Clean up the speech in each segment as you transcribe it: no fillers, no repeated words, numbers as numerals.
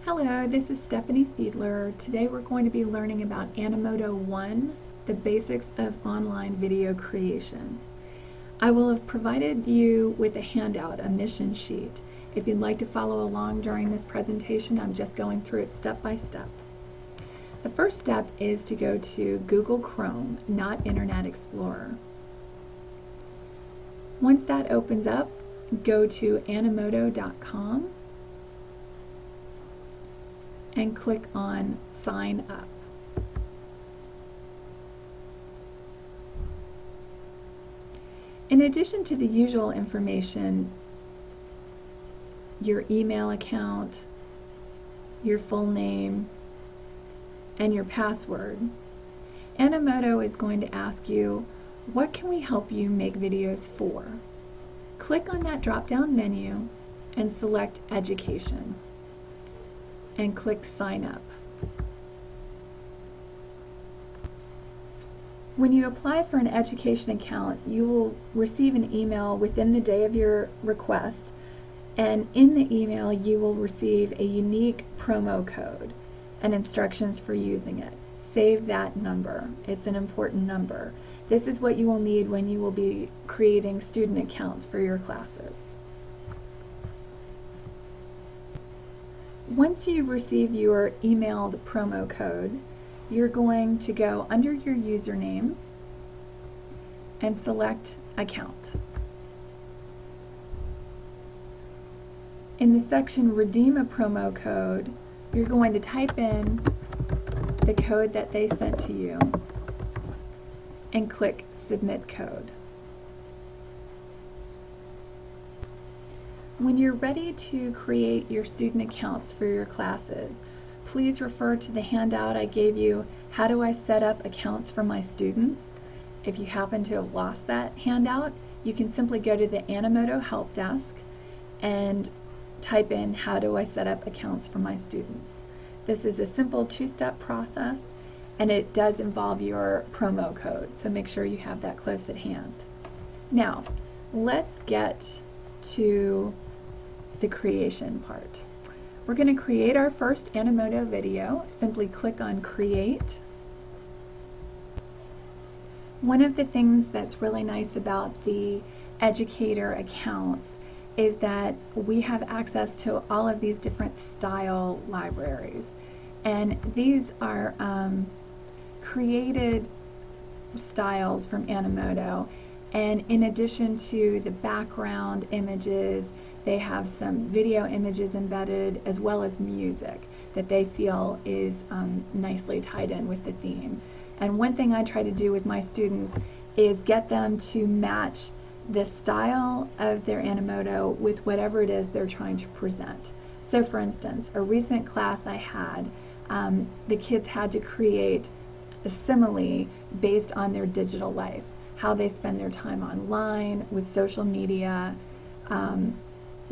Hello, this is Stephanie Fiedler. Today we're going to be learning about Animoto 1, the basics of online video creation. I will have provided you with a handout, a mission sheet. If you'd like to follow along during this presentation, I'm just going through it step by step. The first step is to go to Google Chrome, not Internet Explorer. Once that opens up, go to animoto.com and click on Sign Up. In addition to the usual information, your email account, your full name, and your password, Animoto is going to ask you, what can we help you make videos for? Click on that drop-down menu and select Education, and click Sign Up. When you apply for an education account, you will receive an email within the day of your request, and in the email you will receive a unique promo code and instructions for using it. Save that number. It's an important number. This is what you will need when you will be creating student accounts for your classes. Once you receive your emailed promo code, you're going to go under your username and select Account. In the section Redeem a Promo Code, you're going to type in the code that they sent to you and click Submit Code. When you're ready to create your student accounts for your classes, please refer to the handout I gave you, How Do I Set Up Accounts for My Students? If you happen to have lost that handout, you can simply go to the Animoto Help Desk and type in How Do I Set Up Accounts for My Students. This is a simple two-step process, and it does involve your promo code, so make sure you have that close at hand. Now, let's get to the creation part. We're going to create our first Animoto video. Simply click on Create. One of the things that's really nice about the educator accounts is that we have access to all of these different style libraries, and these are created styles from Animoto. And in addition to the background images, they have some video images embedded as well as music that they feel is nicely tied in with the theme. And one thing I try to do with my students is get them to match the style of their Animoto with whatever it is they're trying to present. So for instance, a recent class I had, the kids had to create a simile based on their digital life, how they spend their time online with social media,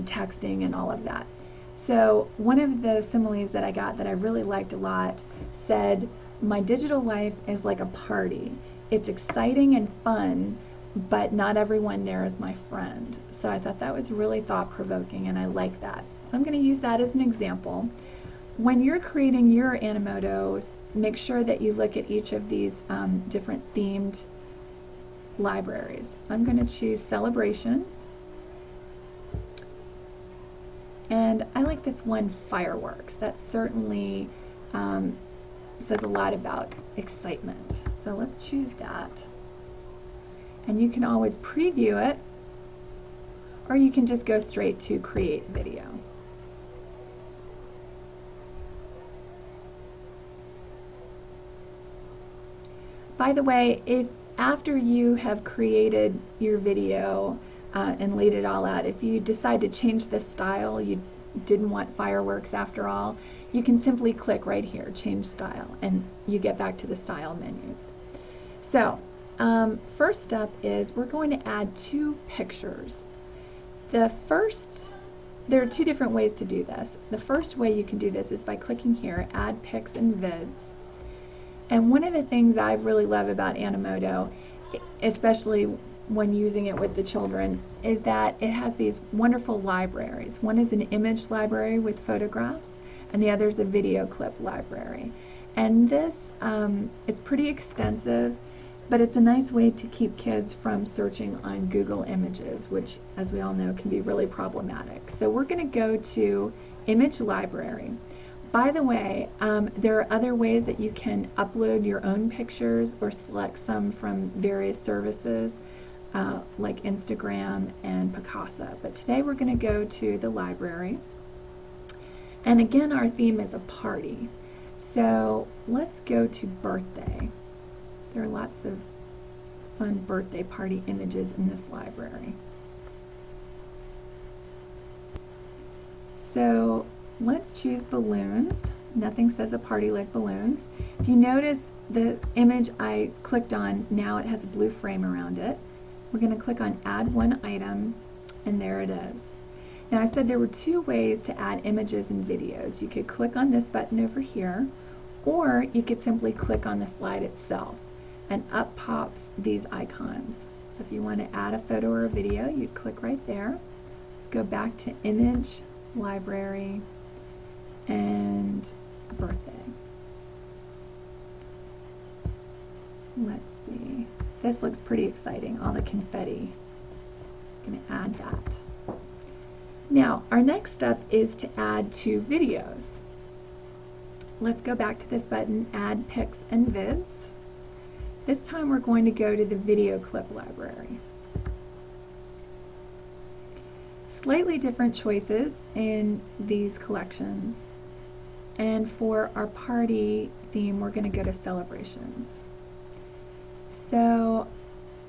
texting, and all of that. So one of the similes that I got that I really liked a lot said, my digital life is like a party. It's exciting and fun, but not everyone there is my friend. So I thought that was really thought-provoking, and I like that. So I'm going to use that as an example. When you're creating your Animotos, make sure that you look at each of these different themed libraries. I'm going to choose Celebrations, and I like this one, Fireworks. That certainly says a lot about excitement. So let's choose that. And you can always preview it, or you can just go straight to Create Video. By the way, if after you have created your video and laid it all out, if you decide to change the style, you didn't want fireworks after all, you can simply click right here, Change Style, and you get back to the style menus. So, first step is we're going to add two pictures. There are two different ways to do this. The first way you can do this is by clicking here, Add Pics and Vids. And one of the things I really love about Animoto, especially when using it with the children is that it has these wonderful libraries. One is an image library with photographs, and the other is a video clip library. And this, it's pretty extensive, but it's a nice way to keep kids from searching on Google Images, which, as we all know, can be really problematic. So we're going to go to Image Library. By the way, there are other ways that you can upload your own pictures or select some from various services like Instagram and Picasa. But today we're going to go to the library. And again, our theme is a party. So let's go to birthday. There are lots of fun birthday party images in this library. So let's choose balloons. Nothing says a party like balloons. If you notice the image I clicked on, now it has a blue frame around it. We're going to click on Add One Item, and there it is. Now I said there were two ways to add images and videos. You could click on this button over here, or you could simply click on the slide itself, and up pops these icons. So if you want to add a photo or a video, you'd click right there. Let's go back to Image Library and Birthday. Let's see. This looks pretty exciting, all the confetti. I'm going to add that. Now, our next step is to add two videos. Let's go back to this button, Add Pics and Vids. This time we're going to go to the video clip library. Slightly different choices in these collections. And for our party theme, we're going to go to celebrations. So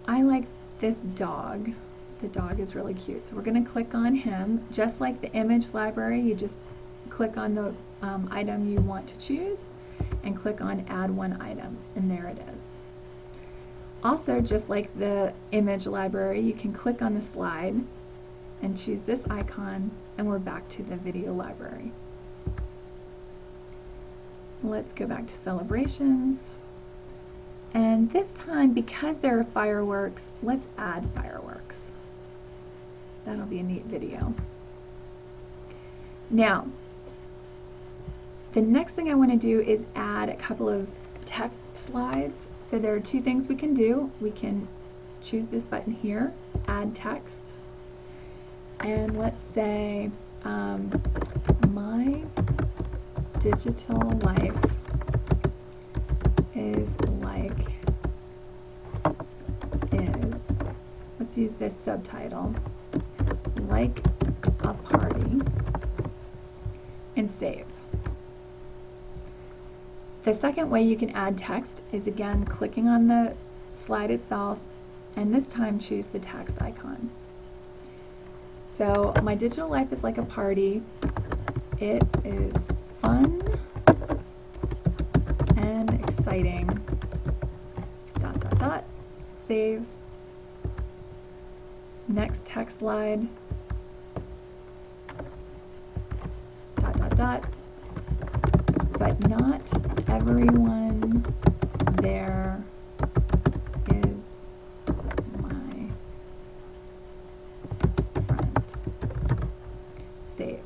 I like this dog. The dog is really cute. So we're going to click on him. Just like the image library, you just click on the item you want to choose and click on Add One Item, and there it is. Also, just like the image library, you can click on the slide and choose this icon, and we're back to the video library. Let's go back to celebrations. And this time, because there are fireworks, let's add fireworks. That'll be a neat video. Now, the next thing I want to do is add a couple of text slides. So there are two things we can do. We can choose this button here, Add Text. And let's say, my digital life is let's use this subtitle, like a party, and save. The second way you can add text is again clicking on the slide itself, and this time choose the text icon. So my digital life is like a party. It is fun and exciting. ... Save. Next text slide. ... But not everyone there is my friend. Save.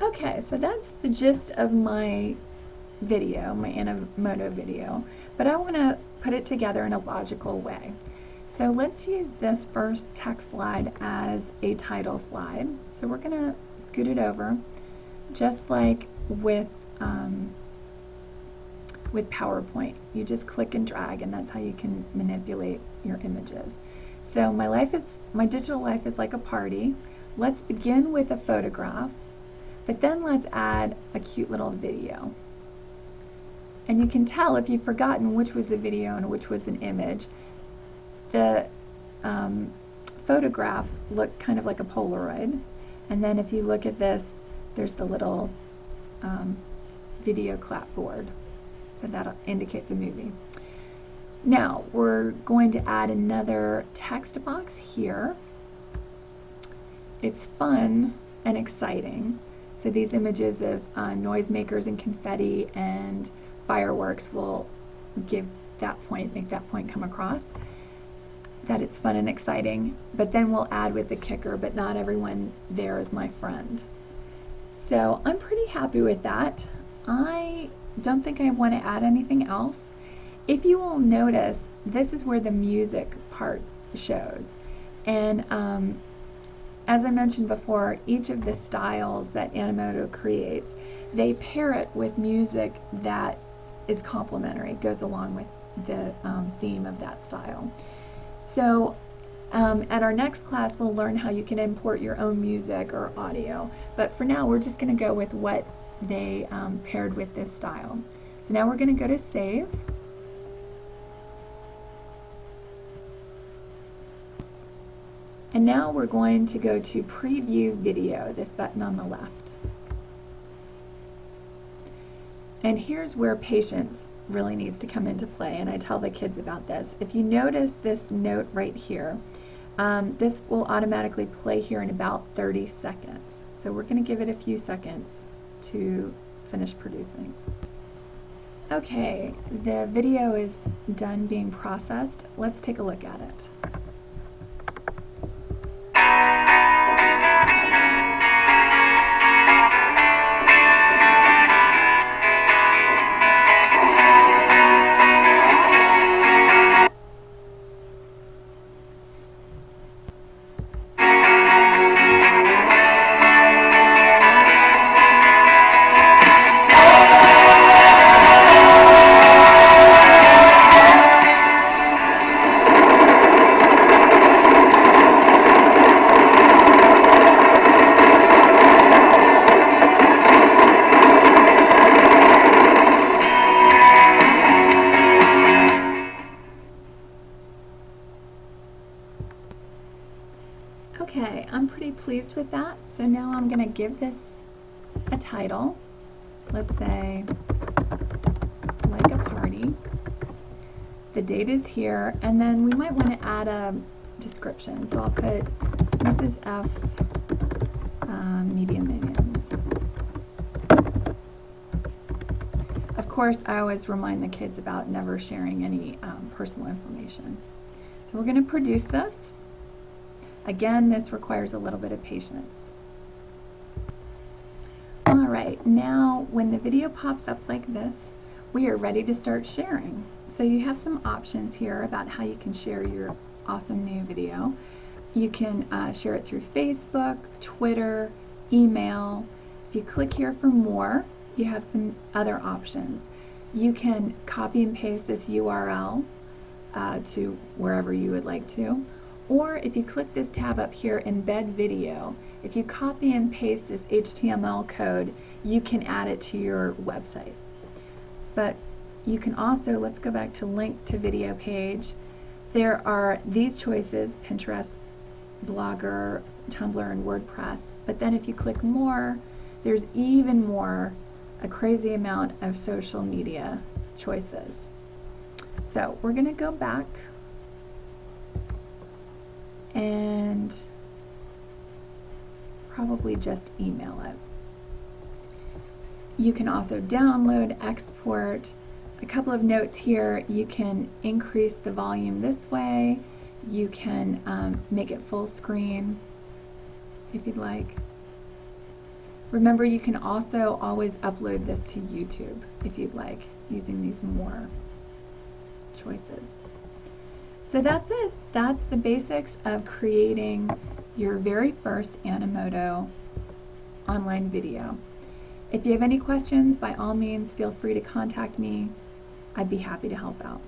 Okay, so that's the gist of my video, my Animoto video, but I want to put it together in a logical way. So let's use this first text slide as a title slide. So we're going to scoot it over, just like with PowerPoint. You just click and drag, and that's how you can manipulate your images. So my digital life is like a party. Let's begin with a photograph, but then let's add a cute little video. And you can tell if you've forgotten which was the video and which was an image. The photographs look kind of like a Polaroid, and then if you look at this, there's the little video clapboard, so that indicates a movie. Now we're going to add another text box here. It's fun and exciting, so these images of noisemakers and confetti and fireworks will make that point come across. that it's fun and exciting, but then we'll add with the kicker, but not everyone there is my friend. So I'm pretty happy with that. I don't think I want to add anything else. If you will notice, this is where the music part shows. And as I mentioned before, each of the styles that Animoto creates, they pair it with music that is complementary, goes along with the theme of that style. So at our next class, we'll learn how you can import your own music or audio. But for now, we're just going to go with what they paired with this style. So now we're going to go to Save. And now we're going to go to Preview Video, this button on the left. And here's where patience really needs to come into play, and I tell the kids about this. If you notice this note right here, this will automatically play here in about 30 seconds. So we're going to give it a few seconds to finish producing. Okay, the video is done being processed. Let's take a look at it. Okay, I'm pretty pleased with that. So now I'm going to give this a title. Let's say, like a party. The date is here, and then we might want to add a description. So I'll put Mrs. F's Media Minions. Of course, I always remind the kids about never sharing any personal information. So we're going to produce this. Again, this requires a little bit of patience. All right, now when the video pops up like this, we are ready to start sharing. So you have some options here about how you can share your awesome new video. You can share it through Facebook, Twitter, email. If you click here for more, you have some other options. You can copy and paste this URL to wherever you would like to. Or if you click this tab up here, Embed Video, if you copy and paste this HTML code, you can add it to your website. But you can also, let's go back to link to video page. There are these choices, Pinterest, Blogger, Tumblr, and WordPress. But then if you click more, there's even more, a crazy amount of social media choices. So we're going to go back and probably just email it. You can also download, export. A couple of notes here, you can increase the volume this way. You can make it full screen if you'd like. Remember, you can also always upload this to YouTube if you'd like, using these more choices. So that's it. That's the basics of creating your very first Animoto online video. If you have any questions, by all means, feel free to contact me. I'd be happy to help out.